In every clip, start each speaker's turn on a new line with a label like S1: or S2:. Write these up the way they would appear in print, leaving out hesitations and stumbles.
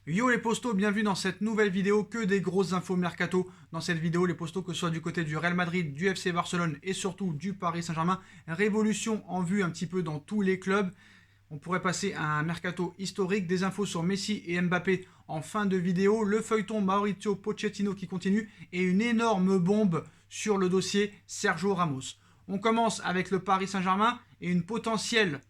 S1: Yo les postos, bienvenue dans cette nouvelle vidéo, que des grosses infos mercato. Dans cette vidéo, les postos, que ce soit du côté du Real Madrid, du FC Barcelone et surtout du Paris Saint-Germain, révolution en vue un petit peu dans tous les clubs. On pourrait passer à un mercato historique, des infos sur Messi et Mbappé en fin de vidéo, le feuilleton Mauricio Pochettino qui continue et une énorme bombe sur le dossier Sergio Ramos. On commence avec le Paris Saint-Germain et une potentielle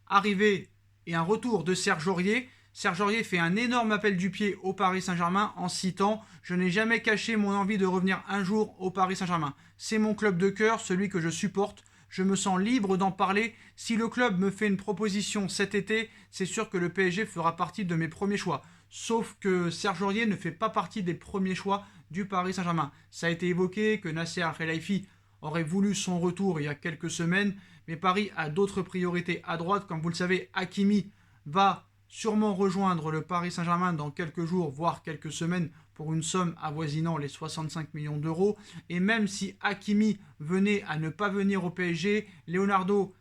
S1: arrivée et un retour de Serge Aurier. Serge Aurier fait un énorme appel du pied au Paris Saint-Germain en citant « Je n'ai jamais caché mon envie de revenir un jour au Paris Saint-Germain. C'est mon club de cœur, celui que je supporte. Je me sens libre d'en parler. Si le club me fait une proposition cet été, c'est sûr que le PSG fera partie de mes premiers choix. » Sauf que Serge Aurier ne fait pas partie des premiers choix du Paris Saint-Germain. Ça a été évoqué que Nasser Al-Khelaifi aurait voulu son retour il y a quelques semaines, mais Paris a d'autres priorités à droite. Comme vous le savez, Hakimi va sûrement rejoindre le Paris Saint-Germain dans quelques jours, voire quelques semaines, pour une somme avoisinant les 65 millions d'euros. Et même si Hakimi venait à ne pas venir au PSG, Leonardo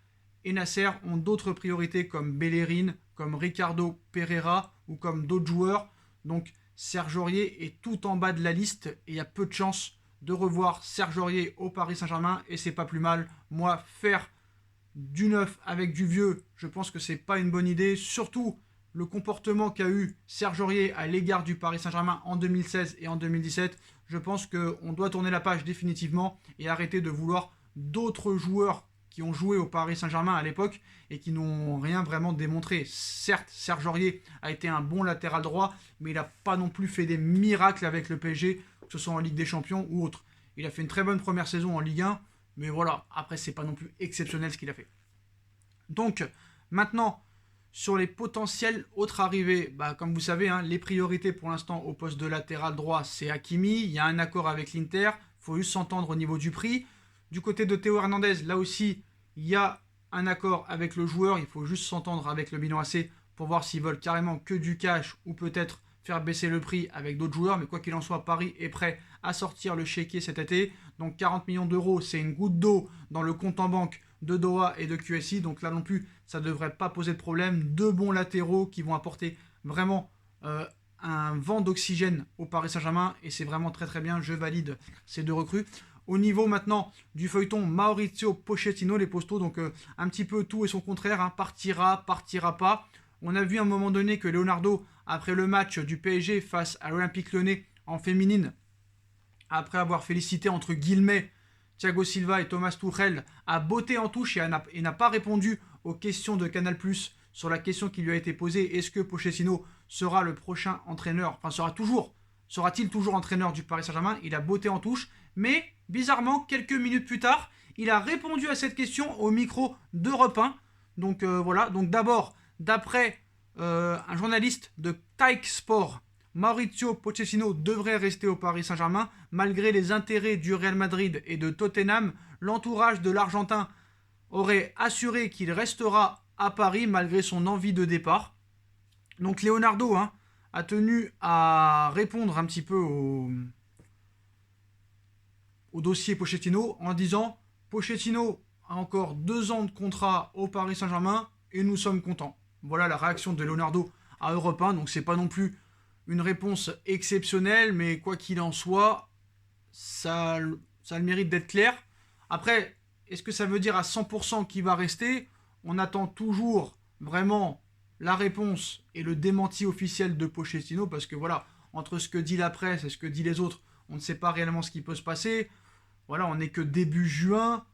S1: et Nasser ont d'autres priorités comme Bellerin, comme Ricardo Pereira ou comme d'autres joueurs. Donc Serge Aurier est tout en bas de la liste et il y a peu de chances de revoir Serge Aurier au Paris Saint-Germain et c'est pas plus mal. Moi, faire du neuf avec du vieux, je pense que c'est pas une bonne idée, surtout le comportement qu'a eu Serge Aurier à l'égard du Paris Saint-Germain en 2016 et en 2017, je pense qu'on doit tourner la page définitivement et arrêter de vouloir d'autres joueurs qui ont joué au Paris Saint-Germain à l'époque et qui n'ont rien vraiment démontré. Certes, Serge Aurier a été un bon latéral droit, mais il n'a pas non plus fait des miracles avec le PSG, que ce soit en Ligue des Champions ou autre. Il a fait une très bonne première saison en Ligue 1, mais voilà, après c'est pas non plus exceptionnel ce qu'il a fait. Donc, maintenant, sur les potentielles autres arrivées, comme vous savez, les priorités pour l'instant au poste de latéral droit, c'est Hakimi. Il y a un accord avec l'Inter. Il faut juste s'entendre au niveau du prix. Du côté de Théo Hernandez, là aussi, il y a un accord avec le joueur. Il faut juste s'entendre avec le Milan AC pour voir s'ils veulent carrément que du cash ou peut-être faire baisser le prix avec d'autres joueurs. Mais quoi qu'il en soit, Paris est prêt à sortir le chéquier cet été. Donc 40 millions d'euros, c'est une goutte d'eau dans le compte en banque de Doha et de QSI. Donc là non plus, ça ne devrait pas poser de problème. Deux bons latéraux qui vont apporter vraiment un vent d'oxygène au Paris Saint-Germain. Et c'est vraiment très très bien, je valide ces deux recrues. Au niveau maintenant du feuilleton Mauricio Pochettino, les postos, donc un petit peu tout et son contraire, partira, partira pas. On a vu à un moment donné que Leonardo, après le match du PSG face à l'Olympique Lyonnais en féminine, après avoir félicité entre guillemets Thiago Silva et Thomas Tuchel, a botté en touche et n'a pas répondu aux questions de Canal+, sur la question qui lui a été posée, est-ce que Pochettino sera le prochain entraîneur, enfin sera-t-il toujours entraîneur du Paris Saint-Germain? Il a botté en touche, mais bizarrement, quelques minutes plus tard, il a répondu à cette question au micro d'Europe 1. Donc voilà, donc d'abord, d'après un journaliste de Taik Sport, Mauricio Pochettino devrait rester au Paris Saint-Germain. Malgré les intérêts du Real Madrid et de Tottenham, l'entourage de l'Argentin aurait assuré qu'il restera à Paris malgré son envie de départ. Donc Leonardo a tenu à répondre un petit peu au dossier Pochettino en disant « Pochettino a encore 2 ans de contrat au Paris Saint-Germain et nous sommes contents ». Voilà la réaction de Leonardo à Europe 1, donc c'est pas non plus une réponse exceptionnelle, mais quoi qu'il en soit, ça a le mérite d'être clair. Après, est-ce que ça veut dire à 100% qu'il va rester? On attend toujours vraiment la réponse et le démenti officiel de Pochettino, parce que voilà, entre ce que dit la presse et ce que dit les autres, on ne sait pas réellement ce qui peut se passer. Voilà, on n'est que début juin,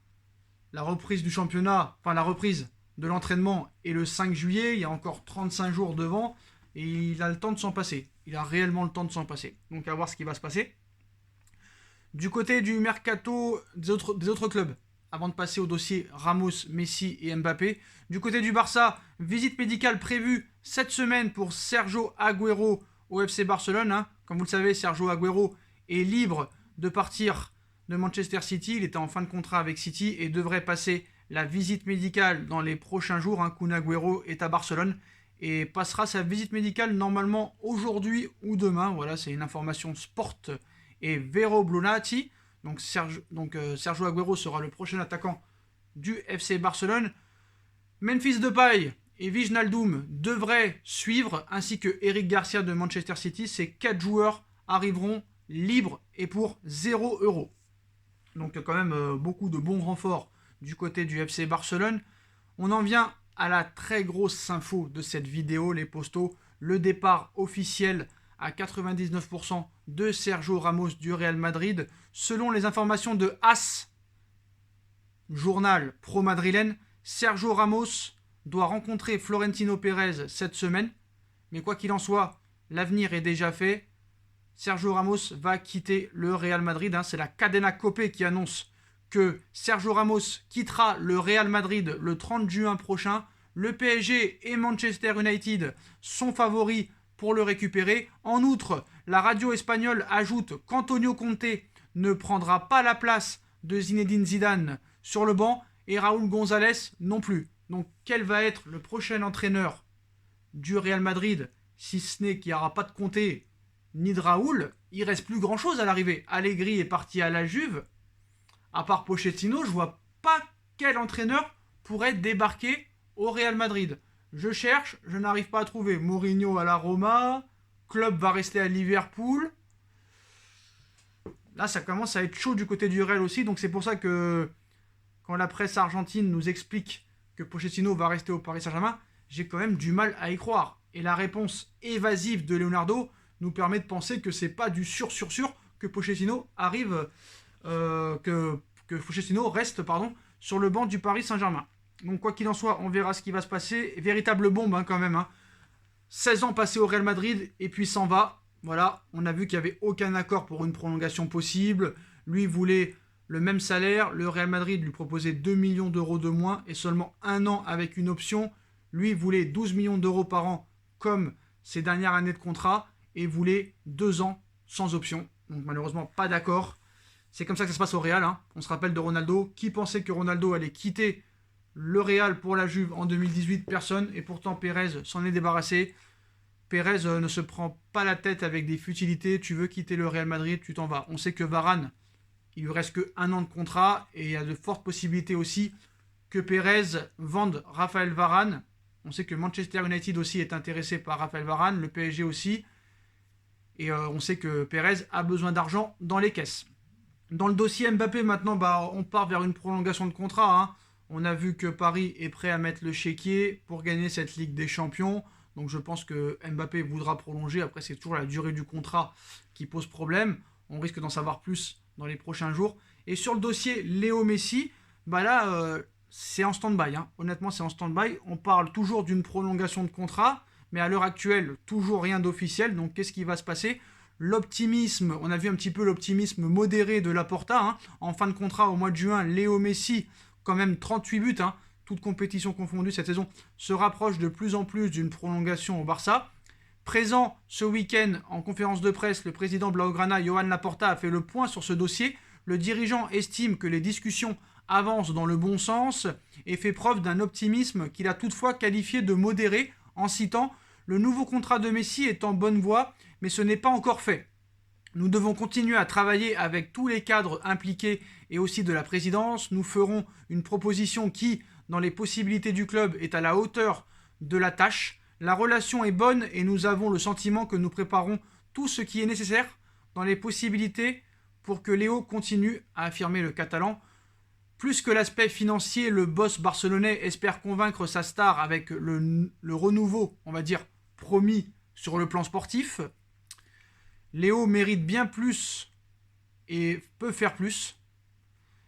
S1: la reprise du championnat, enfin la reprise de l'entraînement est le 5 juillet, il y a encore 35 jours devant, et il a le temps de s'en passer. Il a réellement le temps de s'en passer. Donc à voir ce qui va se passer. Du côté du mercato des autres clubs, avant de passer au dossier Ramos, Messi et Mbappé, du côté du Barça, visite médicale prévue cette semaine pour Sergio Agüero au FC Barcelone. Comme vous le savez, Sergio Agüero est libre de partir de Manchester City. Il était en fin de contrat avec City et devrait passer la visite médicale dans les prochains jours. Kun Agüero est à Barcelone et passera sa visite médicale normalement aujourd'hui ou demain. Voilà, c'est une information Sport et Vero Blonati. Donc Sergio Agüero sera le prochain attaquant du FC Barcelone. Memphis Depay et Wijnaldum devrait suivre, ainsi que Eric Garcia de Manchester City. Ces 4 joueurs arriveront libres et pour 0 €. Donc il y a quand même beaucoup de bons renforts du côté du FC Barcelone. On en vient à la très grosse info de cette vidéo, les postos. Le départ officiel à 99% de Sergio Ramos du Real Madrid. Selon les informations de AS, journal pro-madrilène, Sergio Ramos doit rencontrer Florentino Pérez cette semaine. Mais quoi qu'il en soit, l'avenir est déjà fait. Sergio Ramos va quitter le Real Madrid. C'est la Cadena Cope qui annonce que Sergio Ramos quittera le Real Madrid le 30 juin prochain. Le PSG et Manchester United sont favoris pour le récupérer. En outre, la radio espagnole ajoute qu'Antonio Conte ne prendra pas la place de Zinedine Zidane sur le banc et Raúl González non plus. Donc quel va être le prochain entraîneur du Real Madrid, si ce n'est qu'il n'y aura pas de Conte ni de Raúl? Il reste plus grand chose à l'arrivée. Allegri est parti à la Juve. À part Pochettino, je vois pas quel entraîneur pourrait débarquer au Real Madrid. Je cherche, je n'arrive pas à trouver. Mourinho à la Roma, Klopp va rester à Liverpool. Là, ça commence à être chaud du côté du Real aussi. Donc c'est pour ça que quand la presse argentine nous explique que Pochettino va rester au Paris Saint-Germain, j'ai quand même du mal à y croire. Et la réponse évasive de Leonardo nous permet de penser que c'est pas du sûr que Pochettino arrive, que Pochettino reste sur le banc du Paris Saint-Germain. Donc quoi qu'il en soit, on verra ce qui va se passer. Véritable bombe quand même. 16 ans passés au Real Madrid et puis s'en va. Voilà, on a vu qu'il n'y avait aucun accord pour une prolongation possible. Lui voulait le même salaire. Le Real Madrid lui proposait 2 millions d'euros de moins et seulement 1 an avec une option. Lui voulait 12 millions d'euros par an comme ses dernières années de contrat et voulait 2 ans sans option. Donc malheureusement pas d'accord. C'est comme ça que ça se passe au Real. On se rappelle de Ronaldo. Qui pensait que Ronaldo allait quitter le Real pour la Juve en 2018? Personne. Et pourtant Pérez s'en est débarrassé. Pérez ne se prend pas la tête avec des futilités. Tu veux quitter le Real Madrid, tu t'en vas. On sait que Varane, il lui reste que 1 an de contrat. Et il y a de fortes possibilités aussi que Pérez vende Raphaël Varane. On sait que Manchester United aussi est intéressé par Raphaël Varane. Le PSG aussi. Et on sait que Pérez a besoin d'argent dans les caisses. Dans le dossier Mbappé, maintenant, on part vers une prolongation de contrat. On a vu que Paris est prêt à mettre le chéquier pour gagner cette Ligue des Champions. Donc je pense que Mbappé voudra prolonger. Après, c'est toujours la durée du contrat qui pose problème. On risque d'en savoir plus dans les prochains jours. Et sur le dossier Léo Messi, c'est en stand-by. Honnêtement, c'est en stand-by. On parle toujours d'une prolongation de contrat. Mais à l'heure actuelle, toujours rien d'officiel. Donc qu'est-ce qui va se passer? L'optimisme, on a vu un petit peu l'optimisme modéré de Laporta. En fin de contrat au mois de juin, Léo Messi, quand même 38 buts, toutes compétitions confondues cette saison, se rapproche de plus en plus d'une prolongation au Barça. Présent ce week-end en conférence de presse, le président Blaugrana, Joan Laporta, a fait le point sur ce dossier. Le dirigeant estime que les discussions avancent dans le bon sens et fait preuve d'un optimisme qu'il a toutefois qualifié de modéré en citant « Le nouveau contrat de Messi est en bonne voie, mais ce n'est pas encore fait. Nous devons continuer à travailler avec tous les cadres impliqués et aussi de la présidence. Nous ferons une proposition qui, dans les possibilités du club, est à la hauteur de la tâche. La relation est bonne et nous avons le sentiment que nous préparons tout ce qui est nécessaire dans les possibilités pour que Léo continue, à affirmer le Catalan. Plus que l'aspect financier, le boss barcelonais espère convaincre sa star avec le renouveau, on va dire, promis sur le plan sportif. Léo mérite bien plus et peut faire plus.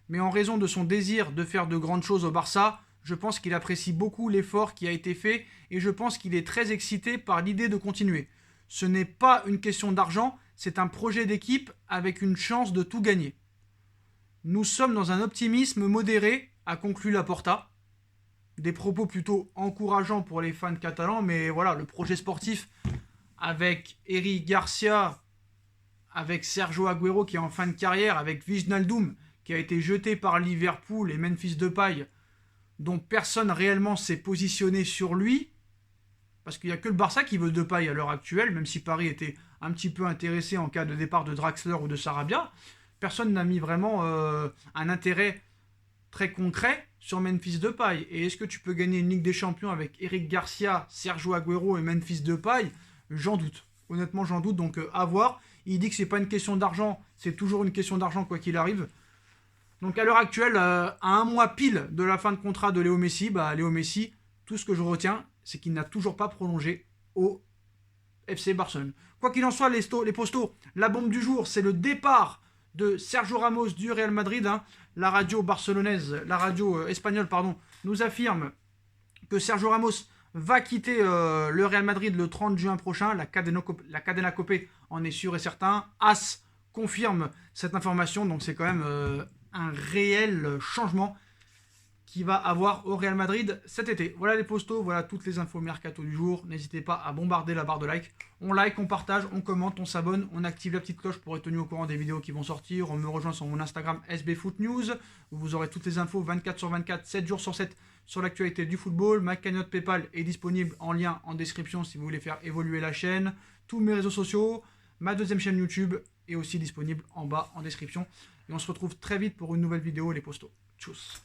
S1: Mais en raison de son désir de faire de grandes choses au Barça, je pense qu'il apprécie beaucoup l'effort qui a été fait et je pense qu'il est très excité par l'idée de continuer. Ce n'est pas une question d'argent, c'est un projet d'équipe avec une chance de tout gagner. Nous sommes dans un optimisme modéré, a conclu Laporta. Des propos plutôt encourageants pour les fans catalans, mais voilà, le projet sportif avec Eric Garcia, avec Sergio Agüero qui est en fin de carrière, avec Wijnaldum qui a été jeté par Liverpool et Memphis Depay, dont personne réellement s'est positionné sur lui, parce qu'il n'y a que le Barça qui veut Depay à l'heure actuelle, même si Paris était un petit peu intéressé en cas de départ de Draxler ou de Sarabia. Personne n'a mis vraiment un intérêt très concret sur Memphis Depay. Et est-ce que tu peux gagner une Ligue des Champions avec Eric Garcia, Sergio Aguero et Memphis Depay? J'en doute. Honnêtement, j'en doute. Donc, à voir. Il dit que c'est pas une question d'argent. C'est toujours une question d'argent, quoi qu'il arrive. Donc, à l'heure actuelle, à un mois pile de la fin de contrat de Léo Messi, Léo Messi, tout ce que je retiens, c'est qu'il n'a toujours pas prolongé au FC Barcelone. Quoi qu'il en soit, les postos, la bombe du jour, c'est le départ de Sergio Ramos du Real Madrid. La radio barcelonaise, la radio espagnole, pardon, nous affirme que Sergio Ramos va quitter le Real Madrid le 30 juin prochain. La Cadena Copé en est sûr et certain. AS confirme cette information, donc c'est quand même un réel changement qui va avoir au Real Madrid cet été. Voilà les postos, voilà toutes les infos mercato du jour. N'hésitez pas à bombarder la barre de like. On like, on partage, on commente, on s'abonne, on active la petite cloche pour être tenu au courant des vidéos qui vont sortir. On me rejoint sur mon Instagram SBFootNews, où vous aurez toutes les infos 24 sur 24, 7 jours sur 7 sur l'actualité du football. Ma cagnotte PayPal est disponible en lien en description si vous voulez faire évoluer la chaîne. Tous mes réseaux sociaux, ma deuxième chaîne YouTube est aussi disponible en bas en description. Et on se retrouve très vite pour une nouvelle vidéo, les postos. Tchuss.